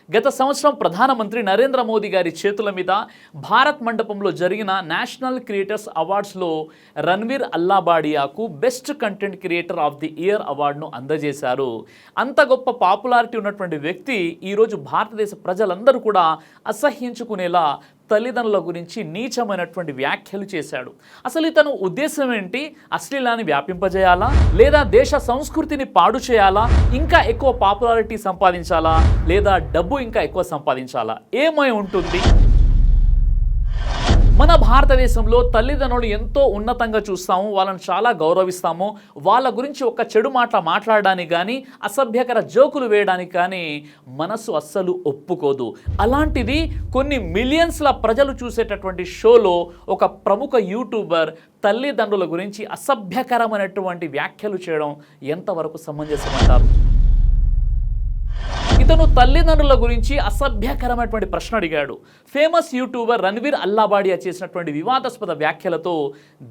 గత సంవత్సరం ప్రధానమంత్రి నరేంద్ర మోదీ గారి చేతుల మీద భారత్ మండపంలో జరిగిన నేషనల్ క్రియేటర్స్ అవార్డ్స్లో రణ్వీర్ అల్లాబాడియాకు best content creator of the year అవార్డును అందజేశారు. అంత గొప్ప పాపులారిటీ ఉన్నటువంటి వ్యక్తి ఈరోజు భారతదేశ ప్రజలందరూ కూడా అసహ్యించుకునేలా తల్లిదండ్రుల గురించి నీచమైనటువంటి వ్యాఖ్యలు చేశాడు. అసలు ఇతను ఉద్దేశం ఏంటి? అశ్లీలాన్ని వ్యాపింపజేయాలా, లేదా దేశ సంస్కృతిని పాడు చేయాలా, ఇంకా ఎక్కువ పాపులారిటీ సంపాదించాలా, లేదా డబ్బు ఇంకా ఎక్కువ సంపాదించాలా? ఏమై ఉంటుంది? మన భారతదేశంలో తల్లిదండ్రులు ఎంతో ఉన్నతంగా చూస్తాము, వాళ్ళని చాలా గౌరవిస్తాము. వాళ్ళ గురించి ఒక చెడు మాట మాట్లాడడానికి కానీ, అసభ్యకర జోకులు వేయడానికి కానీ మనసు అస్సలు ఒప్పుకోదు. అలాంటిది కొన్ని మిలియన్స్ల ప్రజలు చూసేటటువంటి షోలో ఒక ప్రముఖ యూట్యూబర్ తల్లిదండ్రుల గురించి అసభ్యకరమైనటువంటి వ్యాఖ్యలు చేయడం ఎంతవరకు సమంజసమంటారు? ఇతను తల్లిదండ్రుల గురించి అసభ్యకరమైనటువంటి ప్రశ్న అడిగాడు. ఫేమస్ యూట్యూబర్ రణ్వీర్ అల్లాబాడియా చేసినటువంటి వివాదాస్పద వ్యాఖ్యలతో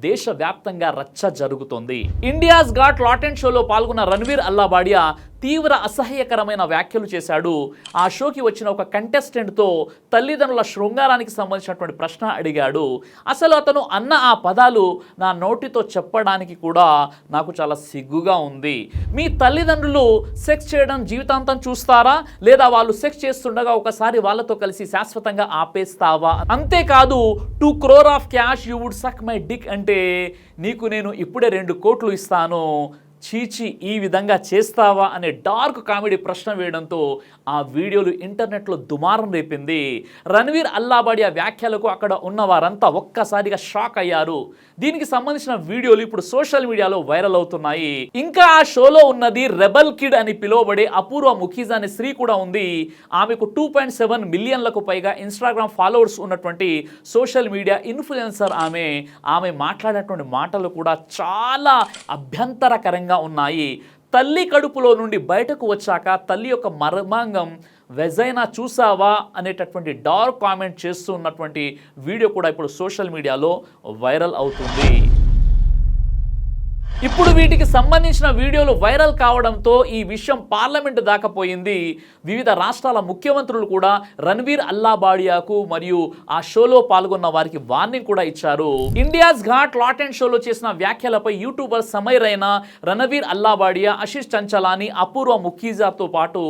దేశవ్యాప్తంగా రచ్చ జరుగుతోంది. ఇండియాస్ గాట్ టాలెంట్ షోలో పాల్గొన్న రణ్వీర్ అల్లాబాడియా తీవ్ర అసహ్యకరమైన వ్యాఖ్యలు చేశాడు. ఆ షోకి వచ్చిన ఒక కంటెస్టెంట్తో తల్లిదండ్రుల శృంగారానికి సంబంధించినటువంటి ప్రశ్న అడిగాడు. అసలు అతను అన్న ఆ పదాలు నా నోటితో చెప్పడానికి కూడా నాకు చాలా సిగ్గుగా ఉంది. మీ తల్లిదండ్రులు సెక్స్ చేయడం జీవితాంతం చూస్తారా, లేదా వాళ్ళు సెక్స్ చేస్తుండగా ఒకసారి వాళ్ళతో కలిసి శాశ్వతంగా ఆపేస్తావా? అంతేకాదు 2 crore of cash you would suck my dick అంటే నీకు నేను ఇప్పుడే 2 కోట్లు ఇస్తాను, చీచి ఈ విధంగా చేస్తావా అనే డార్క్ కామెడీ ప్రశ్న వేయడంతో ఆ వీడియోలు ఇంటర్నెట్లో దుమారం రేపింది. రణ్వీర్ అల్లాబాడియా వ్యాఖ్యలకు అక్కడ ఉన్న వారంతా ఒక్కసారిగా షాక్ అయ్యారు. దీనికి సంబంధించిన వీడియోలు ఇప్పుడు సోషల్ మీడియాలో వైరల్ అవుతున్నాయి. ఇంకా ఆ షోలో ఉన్నది రెబల్ కిడ్ అని పిలువబడే అపూర్వ ముఖీజ్ అనే స్త్రీ కూడా ఉంది. ఆమెకు 2.7 మిలియన్లకు పైగా ఇన్స్టాగ్రామ్ ఫాలోవర్స్ ఉన్నటువంటి సోషల్ మీడియా ఇన్ఫ్లుయెన్సర్ ఆమె మాట్లాడినటువంటి మాటలు కూడా చాలా అభ్యంతరకరంగా ఉన్నాయి. తల్లి కడుపులో నుండి బయటకు వచ్చాక తల్లి యొక్క మర్మాంగం వెజైనా చూసావా అనేటటువంటి డార్క్ కామెంట్ చేస్తూ ఉన్నటువంటి వీడియో కూడా ఇప్పుడు సోషల్ మీడియాలో వైరల్ అవుతుంది. ఇప్పుడు వీటికి సంబంధించిన వీడియోలు వైరల్ కావడంతో ఈ విషయం పార్లమెంట్ దాకా పోయింది. వివిధ రాష్ట్రాల ముఖ్యమంత్రులు కూడా రణ్వీర్ అల్లాబాడియాకు మరియు ఆ షోలో పాల్గొన్న వారికి వార్నింగ్ కూడా ఇచ్చారు. ఇండియాస్ ఘాట్ టాలెంట్ షోలో చేసిన వ్యాఖ్యలపై యూట్యూబర్ సమై రైనా, రణ్వీర్ అల్లాబాడియా, ఆశిష్ చంచలాని, అపూర్వ ముఖీజాతో పాటు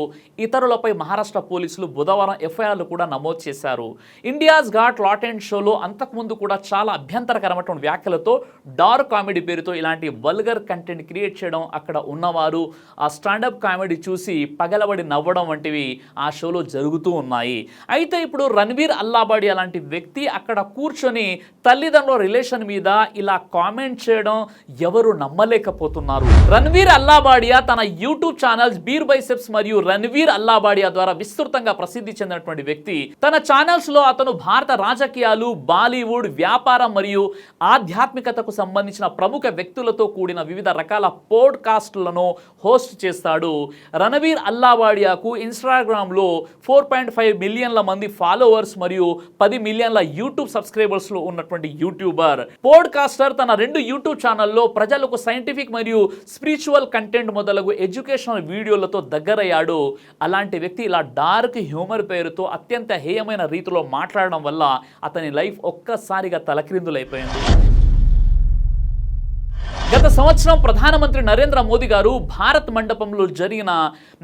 ఇతరులపై మహారాష్ట్ర పోలీసులు బుధవారం ఎఫ్ఐఆర్లు కూడా నమోదు చేశారు. ఇండియాస్ ఘాట్ టాలెంట్ షోలో అంతకుముందు కూడా చాలా అభ్యంతరకరమైనటువంటి వ్యాఖ్యలతో డార్క్ కామెడీ పేరుతో ఇలాంటి వల్గర్ కంటెంట్ క్రియేట్ చేయడం, అక్కడ ఉన్నవారు ఆ స్టాండప్ కామెడీ చూసి పగలబడి నవ్వడం వంటివి ఆ షోలో జరుగుతూ ఉన్నాయి. అయితే ఇప్పుడు రణ్వీర్ అల్లాబాడియా లాంటి వ్యక్తి అక్కడ కూర్చొని తల్లిదండ్రుల రిలేషన్ మీద ఇలా కామెంట్ చేయడం ఎవరు నమ్మలేకపోతున్నారు. రణ్వీర్ అల్లాబాడియా తన యూట్యూబ్ ఛానల్స్ బీర్ బైసెప్స్ మరియు రణ్వీర్ అల్లాబాడియా ద్వారా విస్తృతంగా ప్రసిద్ధి చెందినటువంటి వ్యక్తి. తన ఛానల్స్ లో అతను భారత రాజకీయాలు, బాలీవుడ్, వ్యాపారం మరియు ఆధ్యాత్మికతకు సంబంధించిన ప్రముఖ వ్యక్తులతో కూడిన వివిధ రకాల పోడ్కాస్ట్లను హోస్ట్ చేస్తాడు. రణ్వీర్ అల్లాబాడియాకు ఇన్స్టాగ్రామ్లో 4.5 మిలియన్ల మంది ఫాలోవర్స్ మరియు 10 మిలియన్ల యూట్యూబ్ సబ్స్క్రైబర్స్లో ఉన్నటువంటి యూట్యూబర్. పోడ్కాస్టర్ తన 2 యూట్యూబ్ ఛానల్లో ప్రజలకు సైంటిఫిక్ మరియు స్పిరిచువల్ కంటెంట్ మొదలగు ఎడ్యుకేషనల్ వీడియోలతో దగ్గరయ్యాడు. అలాంటి వ్యక్తి ఇలా డార్క్ హ్యూమర్ పేరుతో అత్యంత హేయమైన రీతిలో మాట్లాడడం వల్ల అతని లైఫ్ ఒక్కసారిగా తలక్రిందులైపోయింది. గత సంవత్సరం ప్రధానమంత్రి నరేంద్ర మోదీ గారు భారత్ మండపంలో జరిగిన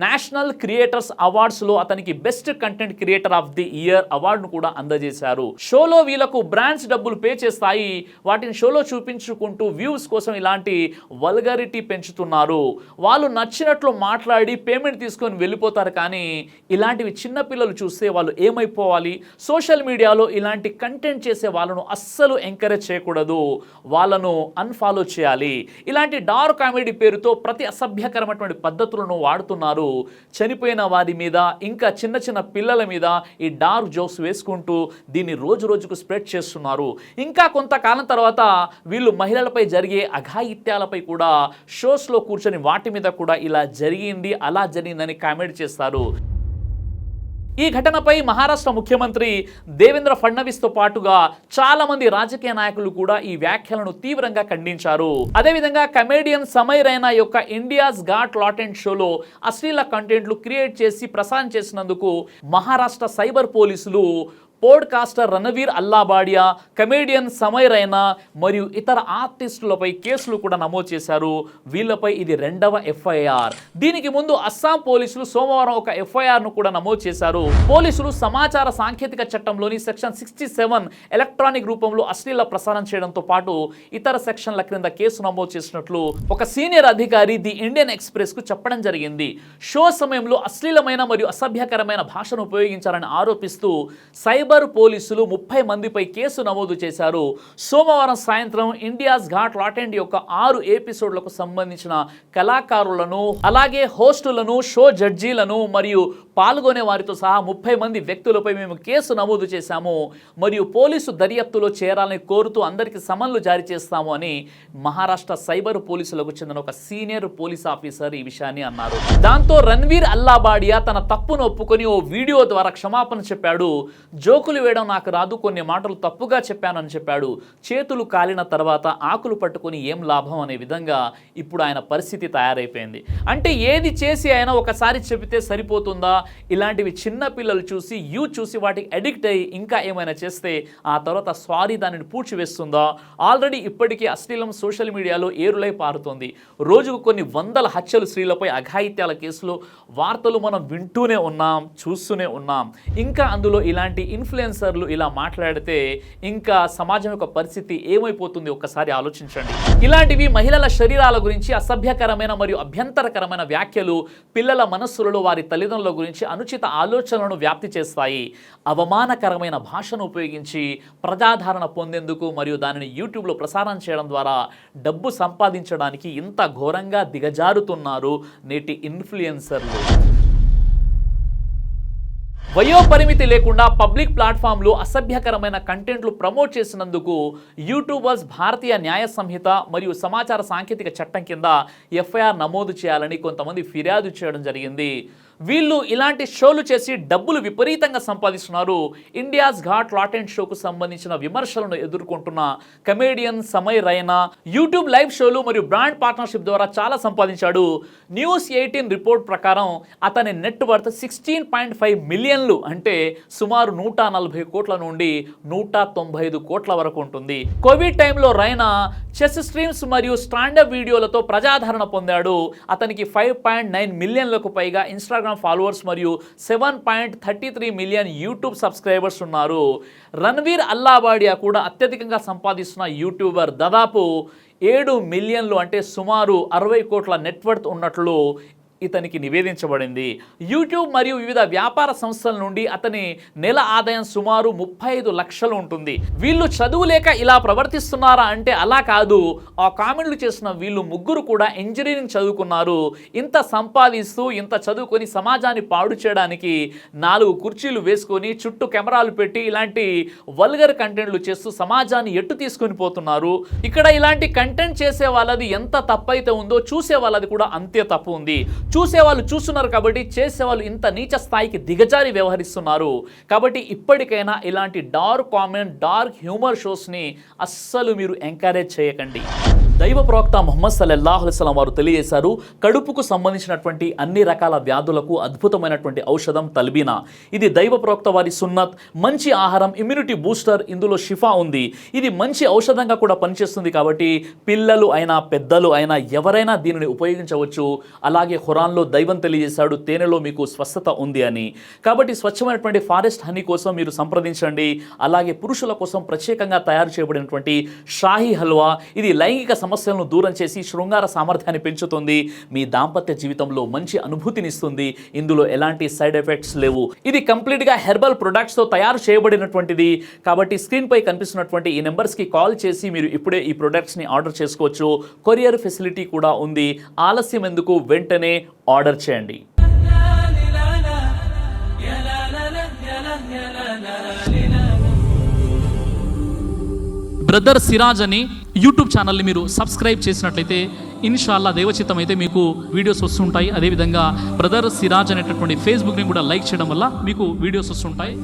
నేషనల్ క్రియేటర్స్ అవార్డ్స్లో అతనికి best content creator of the year అవార్డును కూడా అందజేశారు. షోలో వీళ్ళకు బ్రాండ్స్ డబ్బులు పే చేస్తాయి, వాటిని షోలో చూపించుకుంటూ వ్యూస్ కోసం ఇలాంటి వల్గారిటీ పెంచుతున్నారు. వాళ్ళు నచ్చినట్లు మాట్లాడి పేమెంట్ తీసుకొని వెళ్ళిపోతారు. కానీ ఇలాంటివి చిన్నపిల్లలు చూస్తే వాళ్ళు ఏమైపోవాలి? సోషల్ మీడియాలో ఇలాంటి కంటెంట్ చేసే వాళ్ళను అస్సలు ఎంకరేజ్ చేయకూడదు, వాళ్ళను అన్ఫాలో చేయాలి. ఇలాంటి డార్క్ కామెడీ పేరుతో ప్రతి అసభ్యకరమైనటువంటి పద్ధతులను వాడుతున్నారు. చనిపోయిన వారి మీద, ఇంకా చిన్న చిన్న పిల్లల మీద ఈ డార్క్ జోక్స్ వేసుకుంటూ దీన్ని రోజు రోజుకు స్ప్రెడ్ చేస్తున్నారు. ఇంకా కొంతకాలం తర్వాత వీళ్ళు మహిళలపై జరిగే అఘాయిత్యాలపై కూడా షోస్లో కూర్చొని వాటి మీద కూడా ఇలా జరిగింది, అలా జరిగిందని కామెంట్ చేస్తారు. ఈ ఘటనపై మహారాష్ట్ర ముఖ్యమంత్రి దేవేంద్ర ఫడ్నవీస్తో పాటుగా చాలా మంది రాజకీయ నాయకులు కూడా ఈ వ్యాఖ్యలను తీవ్రంగా ఖండించారు. అదేవిధంగా కమెడియన్ సమై రైనా యొక్క ఇండియాస్ గాట్ లాటెంట్ షోలో అశ్లీల కంటెంట్లు క్రియేట్ చేసి ప్రసారం చేసినందుకు మహారాష్ట్ర సైబర్ పోలీసులు పోడ్కాస్టర్ రణవీర్ అల్లాబాడియా, కమెడియన్ సమై రైనా మరియు ఇతర ఆర్టిస్టులపై కేసులు కూడా నమోదు చేశారు. వీళ్ళపై ఇది 2వ ఎఫ్ఐఆర్. దీనికి ముందు అస్సాం పోలీసులు సోమవారం ఒక ఎఫ్ఐఆర్ను కూడా నమోదు చేశారు. పోలీసులు సమాచార సాంకేతిక చట్టంలోని సెక్షన్ 67 ఎలక్ట్రానిక్ రూపంలో అశ్లీల ప్రసారం చేయడంతో పాటు ఇతర సెక్షన్ల క్రింద కేసు నమోదు చేసినట్లు ఒక సీనియర్ అధికారి ది ఇండియన్ ఎక్స్ప్రెస్ కు చెప్పడం జరిగింది. షో సమయంలో అశ్లీలమైన మరియు అసభ్యకరమైన భాషను ఉపయోగించారని ఆరోపిస్తూ సైబర్ పోలీసులు 30 మందిపై కేసు నమోదు చేశారు. సోమవారం సాయంత్రం ఇండియాస్ ఘాట్ లాటెంట్ యొక్క 6 ఎపిసోడ్లకు సంబంధించిన కళాకారులను, అలాగే హోస్టులను, షో జడ్జీలను మరియు పాల్గొనే వారితో సహా 30 మంది వ్యక్తులపై మేము కేసు నమోదు చేశాము మరియు పోలీసు దర్యాప్తులో చేరాలని కోరుతూ అందరికీ సమన్లు జారీ చేస్తాము అని మహారాష్ట్ర సైబర్ పోలీసులకు చెందిన ఒక సీనియర్ పోలీస్ ఆఫీసర్ ఈ విషయాన్ని అన్నారు. దాంతో రణవీర్ అల్లాబాడియా తన తప్పును ఒప్పుకొని ఓ వీడియో ద్వారా క్షమాపణ చెప్పాడు. జోకులు వేయడం నాకు రాదు, కొన్ని మాటలు తప్పుగా చెప్పానని చెప్పాడు. చేతులు కాలిన తర్వాత ఆకులు పట్టుకొని ఏం లాభం అనే విధంగా ఇప్పుడు ఆయన పరిస్థితి తయారైపోయింది. అంటే ఏది చేసి అయినా ఒకసారి చెబితే సరిపోతుందా? ఇలాంటివి చిన్న పిల్లలు చూసి చూసి వాటికి అడిక్ట్ అయ్యి ఇంకా ఏమైనా చేస్తే ఆ తర్వాత సారీ దానిని పూడ్చివేస్తుందా? ఆల్రెడీ ఇప్పటికీ అశ్లీలం సోషల్ మీడియాలో ఏరులై పారుతోంది. రోజుకు కొన్ని వందల హత్యలు, స్త్రీలపై అఘాయిత్యాల కేసులు వార్తలు మనం వింటూనే ఉన్నాం, చూస్తూనే ఉన్నాం. ఇంకా అందులో ఇలాంటి ఇన్ఫ్లుయెన్సర్లు ఇలా మాట్లాడితే ఇంకా సమాజం యొక్క పరిస్థితి ఏమైపోతుంది ఒక్కసారి ఆలోచించండి. ఇలాంటివి మహిళల శరీరాల గురించి అసభ్యకరమైన మరియు అభ్యంతరకరమైన వ్యాఖ్యలు పిల్లల మనస్సులలో వారి తల్లిదండ్రుల గురించి అనుచిత ఆలోచనలను వ్యాప్తి చేస్తాయి. అవమానకరమైన భాషను ఉపయోగించి ప్రజాదరణ పొందేందుకు మరియు దానిని యూట్యూబ్లో ప్రసారం చేయడం ద్వారా డబ్బు సంపాదించడానికి ఇంత ఘోరంగా దిగజారుతున్నారు నేటి ఇన్ఫ్లుయెన్సర్లు. వయోపరిమితి లేకుండా పబ్లిక్ ప్లాట్ఫామ్లో అసభ్యకరమైన కంటెంట్లు ప్రమోట్ చేసినందుకు యూట్యూబర్స్ భారతీయ న్యాయ సంహిత మరియు సమాచార సాంకేతిక చట్టం కింద ఎఫ్ఐఆర్ నమోదు చేయాలని కొంతమంది ఫిర్యాదు చేయడం జరిగింది. వీళ్ళు ఇలాంటి షోలు చేసి డబ్బులు విపరీతంగా సంపాదిస్తున్నారు. ఇండియాస్ ఘాట్ లాటెంట్ షోకు సంబంధించిన విమర్శలను ఎదుర్కొంటున్న కమెడియన్ సమై రైనా యూట్యూబ్ లైవ్ షోలు మరియు బ్రాండ్ పార్ట్నర్షిప్ ద్వారా చాలా సంపాదించాడు. న్యూస్ 18 రిపోర్ట్ ప్రకారం అతని నెట్ వర్త్ 16.5 మిలియన్లు, అంటే సుమారు 140 కోట్ల నుండి 195 కోట్ల వరకు ఉంటుంది. కోవిడ్ టైంలో రైనా చెస్ స్ట్రీమ్స్ మరియు స్టాండప్ వీడియోలతో ప్రజాదరణ పొందాడు. అతనికి 5.9 మిలియన్లకు పైగా ఇన్స్టాగ్రామ్ ఫాలోవర్స్ మరియు 7.33 మిలియన్ యూట్యూబ్ సబ్స్క్రైబర్స్ ఉన్నారు. రణవీర్ అల్లాబాడియా కూడా అత్యధికంగా సంపాదిస్తున్న యూట్యూబర్. దాదాపు 7 మిలియన్లు, అంటే సుమారు 60 కోట్ల నెట్వర్త్ ఉన్నట్లు ఇతనికి నివేదించబడింది. యూట్యూబ్ మరియు వివిధ వ్యాపార సంస్థల నుండి అతని నెల ఆదాయం సుమారు 35 లక్షలు ఉంటుంది. వీళ్ళు చదువు లేక ఇలా ప్రవర్తిస్తున్నారా అంటే అలా కాదు. ఆ కామెంట్లు చేసిన వీళ్ళు ముగ్గురు కూడా ఇంజనీరింగ్ చదువుకున్నారు. ఇంత సంపాదిస్తూ ఇంత చదువుకొని సమాజాన్ని పాడు చేయడానికి 4 కుర్చీలు వేసుకొని చుట్టూ కెమెరాలు పెట్టి ఇలాంటి వల్గర్ కంటెంట్లు చేస్తూ సమాజాన్ని ఎట్టు తీసుకొని పోతున్నారు. ఇక్కడ ఇలాంటి కంటెంట్ చేసే వాళ్ళది ఎంత తప్పైతే ఉందో చూసే వాళ్ళది కూడా అంతే తప్పు ఉంది. చూసేవాళ్ళు చూస్తున్నారు కాబట్టి చేసేవాళ్ళు ఇంత నీచ స్థాయికి దిగజారి వ్యవహరిస్తున్నారు. కాబట్టి ఇప్పటికైనా ఇలాంటి డార్క్ కామెంట్, డార్క్ హ్యూమర్ షోస్ని అస్సలు మీరు ఎంకరేజ్ చేయకండి. దైవ ప్రవక్త ముహమ్మద్ సల్లల్లాహు అలైహి వసల్లం వారు తెలియజేశారు, కడుపుకు సంబంధించినటువంటి అన్ని రకాల వ్యాధులకు అద్భుతమైనటువంటి ఔషధం తల్బీనా. ఇది దైవ ప్రవక్త వారి సున్నత్, మంచి ఆహారం, ఇమ్యూనిటీ బూస్టర్, ఇందులో షిఫా ఉంది. ఇది మంచి ఔషధంగా కూడా పనిచేస్తుంది. కాబట్టి పిల్లలు అయినా పెద్దలు అయినా ఎవరైనా దీనిని ఉపయోగించవచ్చు. అలాగే ఖురాన్లో దైవం తెలియజేశాడు, తేనెలో మీకు స్వస్థత ఉంది అని. కాబట్టి స్వచ్ఛమైనటువంటి ఫారెస్ట్ హనీ కోసం మీరు సంప్రదించండి. అలాగే పురుషుల కోసం ప్రత్యేకంగా తయారు చేయబడినటువంటి షాహీ హల్వా, ఇది లైంగిక సమస్యలను దూరం చేసి శృంగార సామర్థ్యాన్ని పెంచుతుంది. మీ దాంపత్య జీవితంలో మంచి అనుభూతినిస్తుంది. ఇందులో ఎలాంటి సైడ్ ఎఫెక్ట్స్ లేవు. ఇది కంప్లీట్గా హెర్బల్ ప్రొడక్ట్స్తో తయారు చేయబడినటువంటిది. కాబట్టి స్క్రీన్ పై కనిపిస్తున్నటువంటి ఈ నెంబర్స్కి కాల్ చేసి మీరు ఇప్పుడే ఈ ప్రొడక్ట్స్ని ఆర్డర్ చేసుకోవచ్చు. కొరియర్ ఫెసిలిటీ కూడా ఉంది. ఆలస్యం ఎందుకు, వెంటనే ఆర్డర్ చేయండి. బ్రదర్ సిరాజ్ అని యూట్యూబ్ ఛానల్ని మీరు సబ్స్క్రైబ్ చేసినట్లయితే ఇన్షాల్లా దేవచిత్తం అయితే మీకు వీడియోస్ వస్తుంటాయి. అదేవిధంగా బ్రదర్ సిరాజ్ అనేటటువంటి ఫేస్బుక్ని కూడా లైక్ చేయడం వల్ల మీకు వీడియోస్ వస్తుంటాయి.